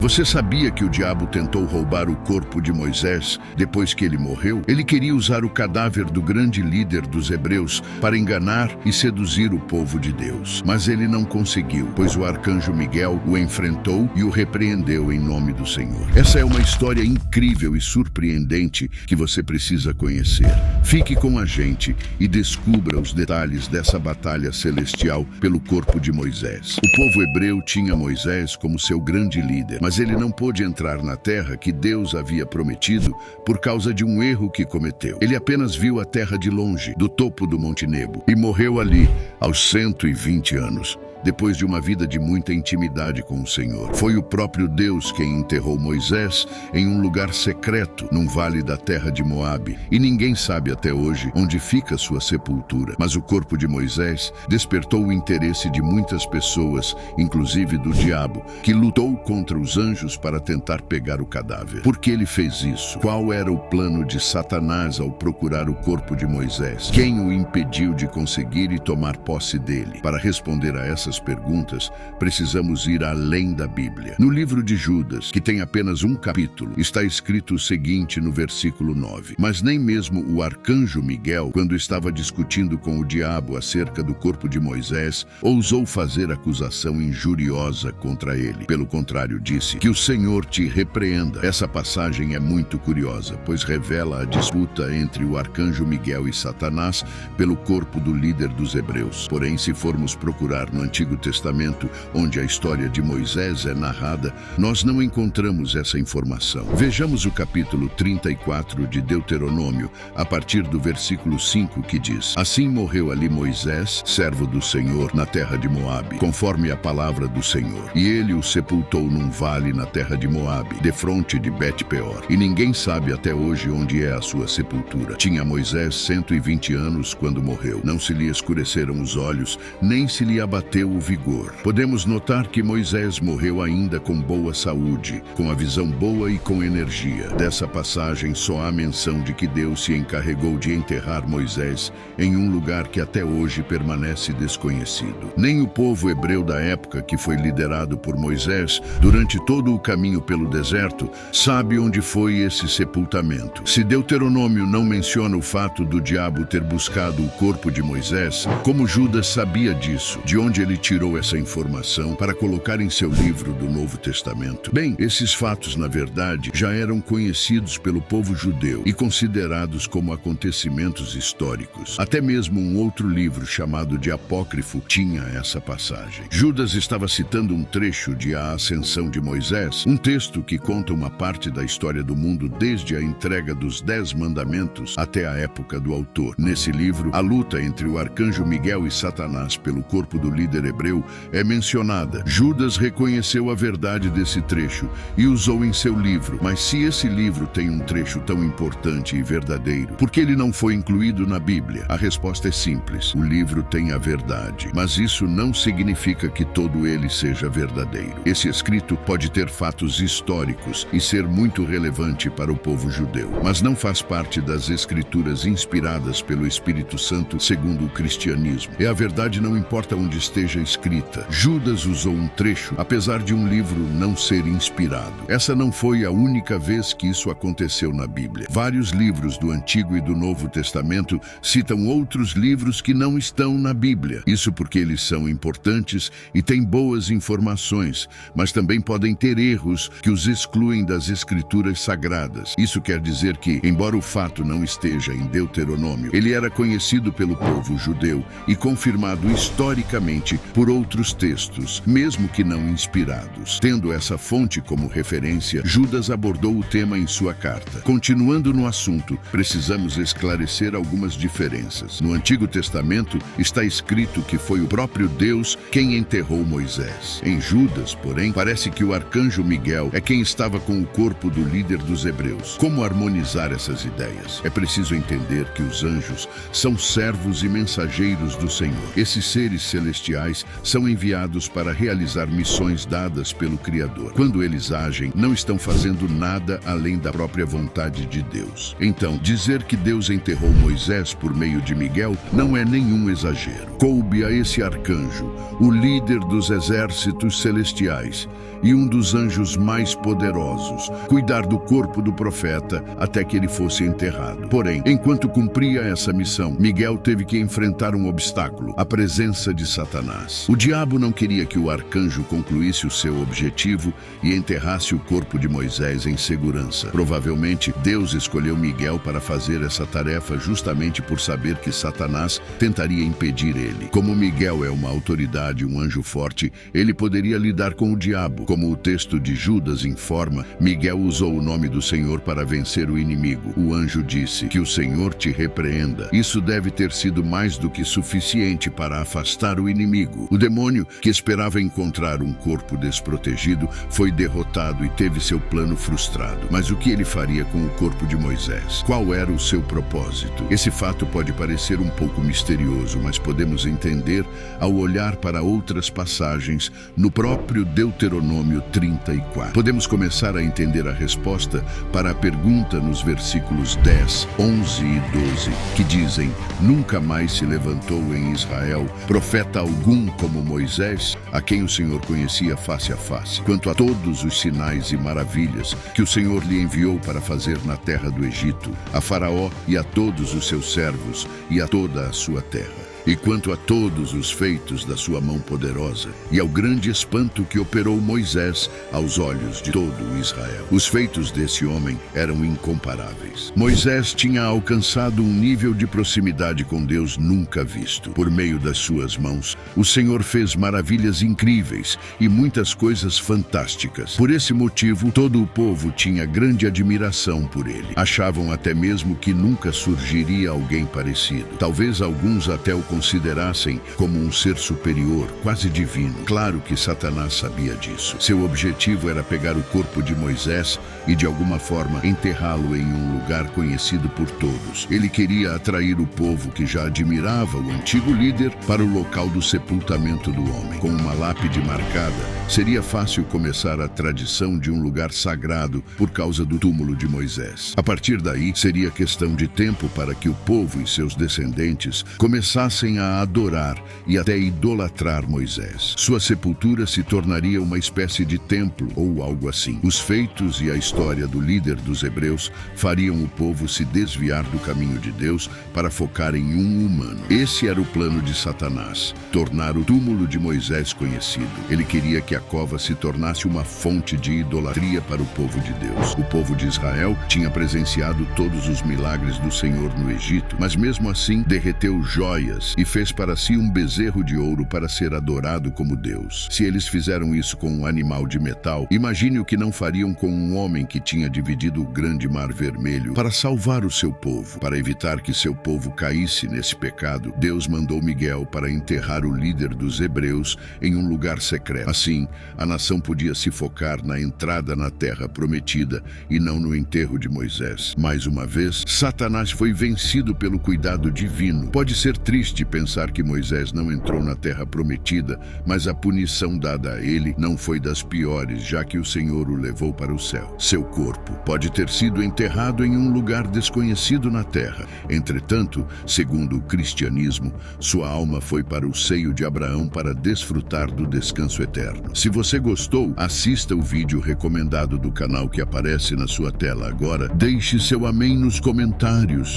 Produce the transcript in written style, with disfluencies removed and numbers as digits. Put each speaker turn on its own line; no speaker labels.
Você sabia que o diabo tentou roubar o corpo de Moisés depois que ele morreu? Ele queria usar o cadáver do grande líder dos hebreus para enganar e seduzir o povo de Deus. Mas ele não conseguiu, pois o arcanjo Miguel o enfrentou e o repreendeu em nome do Senhor. Essa é uma história incrível e surpreendente que você precisa conhecer. Fique com a gente e descubra os detalhes dessa batalha celestial pelo corpo de Moisés. O povo hebreu tinha Moisés como seu grande líder, mas ele não pôde entrar na terra que Deus havia prometido por causa de um erro que cometeu. Ele apenas viu a terra de longe, do topo do Monte Nebo, e morreu ali aos 120 anos. Depois de uma vida de muita intimidade com o Senhor. Foi o próprio Deus quem enterrou Moisés em um lugar secreto, num vale da terra de Moabe. E ninguém sabe até hoje onde fica sua sepultura. Mas o corpo de Moisés despertou o interesse de muitas pessoas, inclusive do diabo, que lutou contra os anjos para tentar pegar o cadáver. Por que ele fez isso? Qual era o plano de Satanás ao procurar o corpo de Moisés? Quem o impediu de conseguir e tomar posse dele? Para responder a essas perguntas, precisamos ir além da Bíblia. No livro de Judas, que tem apenas um capítulo, está escrito o seguinte no versículo 9. Mas nem mesmo o arcanjo Miguel, quando estava discutindo com o diabo acerca do corpo de Moisés, ousou fazer acusação injuriosa contra ele. Pelo contrário, disse: que o Senhor te repreenda. Essa passagem é muito curiosa, pois revela a disputa entre o arcanjo Miguel e Satanás pelo corpo do líder dos hebreus. Porém, se formos procurar no Antigo Testamento, onde a história de Moisés é narrada, nós não encontramos essa informação. Vejamos o capítulo 34 de Deuteronômio, a partir do versículo 5, que diz: assim morreu ali Moisés, servo do Senhor, na terra de Moabe, conforme a palavra do Senhor. E ele o sepultou num vale na terra de Moabe, defronte de Bet-peor. E ninguém sabe até hoje onde é a sua sepultura. Tinha Moisés 120 anos quando morreu. Não se lhe escureceram os olhos, nem se lhe abateu o vigor. Podemos notar que Moisés morreu ainda com boa saúde, com a visão boa e com energia. Dessa passagem só há menção de que Deus se encarregou de enterrar Moisés em um lugar que até hoje permanece desconhecido. Nem o povo hebreu da época, que foi liderado por Moisés durante todo o caminho pelo deserto, sabe onde foi esse sepultamento. Se Deuteronômio não menciona o fato do diabo ter buscado o corpo de Moisés, como Judas sabia disso? De onde ele tirou essa informação para colocar em seu livro do Novo Testamento? Bem, esses fatos, na verdade, já eram conhecidos pelo povo judeu e considerados como acontecimentos históricos. Até mesmo um outro livro, chamado de Apócrifo, tinha essa passagem. Judas estava citando um trecho de A Ascensão de Moisés, um texto que conta uma parte da história do mundo desde a entrega dos 10 mandamentos até a época do autor. Nesse livro, a luta entre o arcanjo Miguel e Satanás pelo corpo do líder hebreu é mencionada. Judas reconheceu a verdade desse trecho e usou em seu livro. Mas se esse livro tem um trecho tão importante e verdadeiro, por que ele não foi incluído na Bíblia? A resposta é simples: o livro tem a verdade, mas isso não significa que todo ele seja verdadeiro. Esse escrito pode ter fatos históricos e ser muito relevante para o povo judeu, mas não faz parte das escrituras inspiradas pelo Espírito Santo segundo o cristianismo. E a verdade não importa onde esteja escrita. Judas usou um trecho, apesar de um livro não ser inspirado. Essa não foi a única vez que isso aconteceu na Bíblia. Vários livros do Antigo e do Novo Testamento citam outros livros que não estão na Bíblia. Isso porque eles são importantes e têm boas informações, mas também podem ter erros que os excluem das escrituras sagradas. Isso quer dizer que, embora o fato não esteja em Deuteronômio, ele era conhecido pelo povo judeu e confirmado historicamente por outros textos, mesmo que não inspirados. Tendo essa fonte como referência, Judas abordou o tema em sua carta. Continuando no assunto, precisamos esclarecer algumas diferenças. No Antigo Testamento está escrito que foi o próprio Deus quem enterrou Moisés. Em Judas, porém, parece que o arcanjo Miguel é quem estava com o corpo do líder dos hebreus. Como harmonizar essas ideias? É preciso entender que os anjos são servos e mensageiros do Senhor. Esses seres celestiais celestiais são enviados para realizar missões dadas pelo Criador. Quando eles agem, não estão fazendo nada além da própria vontade de Deus. Então, dizer que Deus enterrou Moisés por meio de Miguel não é nenhum exagero. Coube a esse arcanjo, o líder dos exércitos celestiais e um dos anjos mais poderosos, cuidar do corpo do profeta até que ele fosse enterrado. Porém, enquanto cumpria essa missão, Miguel teve que enfrentar um obstáculo: a presença de Satanás. O diabo não queria que o arcanjo concluísse o seu objetivo e enterrasse o corpo de Moisés em segurança. Provavelmente, Deus escolheu Miguel para fazer essa tarefa justamente por saber que Satanás tentaria impedir ele. Como Miguel é uma autoridade, um anjo forte, ele poderia lidar com o diabo. Como o texto de Judas informa, Miguel usou o nome do Senhor para vencer o inimigo. O anjo disse: "Que o Senhor te repreenda." Isso deve ter sido mais do que suficiente para afastar o inimigo. O demônio, que esperava encontrar um corpo desprotegido, foi derrotado e teve seu plano frustrado. Mas o que ele faria com o corpo de Moisés? Qual era o seu propósito? Esse fato pode parecer um pouco misterioso, mas podemos entender ao olhar para outras passagens no próprio Deuteronômio 34. Podemos começar a entender a resposta para a pergunta nos versículos 10, 11 e 12, que dizem: "Nunca mais se levantou em Israel profeta algum como Moisés, a quem o Senhor conhecia face a face, quanto a todos os sinais e maravilhas que o Senhor lhe enviou para fazer na terra do Egito, a Faraó e a todos os seus servos e a toda a sua terra. E quanto a todos os feitos da sua mão poderosa, e ao grande espanto que operou Moisés aos olhos de todo Israel." Os feitos desse homem eram incomparáveis. Moisés tinha alcançado um nível de proximidade com Deus nunca visto. Por meio das suas mãos, o Senhor fez maravilhas incríveis e muitas coisas fantásticas. Por esse motivo, todo o povo tinha grande admiração por ele. Achavam até mesmo que nunca surgiria alguém parecido. Talvez alguns até o considerassem como um ser superior, quase divino. Claro que Satanás sabia disso. Seu objetivo era pegar o corpo de Moisés e, de alguma forma, enterrá-lo em um lugar conhecido por todos. Ele queria atrair o povo que já admirava o antigo líder para o local do sepultamento do homem. Com uma lápide marcada, seria fácil começar a tradição de um lugar sagrado por causa do túmulo de Moisés. A partir daí, seria questão de tempo para que o povo e seus descendentes começassem a adorar e até idolatrar Moisés. Sua sepultura se tornaria uma espécie de templo ou algo assim. Os feitos e a história do líder dos hebreus fariam o povo se desviar do caminho de Deus para focar em um humano. Esse era o plano de Satanás: tornar o túmulo de Moisés conhecido. Ele queria que a cova se tornasse uma fonte de idolatria para o povo de Deus. O povo de Israel tinha presenciado todos os milagres do Senhor no Egito, mas mesmo assim derreteu joias e fez para si um bezerro de ouro para ser adorado como Deus. Se eles fizeram isso com um animal de metal, imagine o que não fariam com um homem que tinha dividido o grande mar vermelho para salvar o seu povo. Para evitar que seu povo caísse nesse pecado, Deus mandou Miguel para enterrar o líder dos hebreus em um lugar secreto. Assim, a nação podia se focar na entrada na terra prometida e não no enterro de Moisés. Mais uma vez, Satanás foi vencido pelo cuidado divino. Pode ser triste pensar que Moisés não entrou na terra prometida, mas a punição dada a ele não foi das piores, já que o Senhor o levou para o céu. Seu corpo pode ter sido enterrado em um lugar desconhecido na terra. Entretanto, segundo o cristianismo, sua alma foi para o seio de Abraão para desfrutar do descanso eterno. Se você gostou, assista o vídeo recomendado do canal que aparece na sua tela agora. Deixe seu amém nos comentários.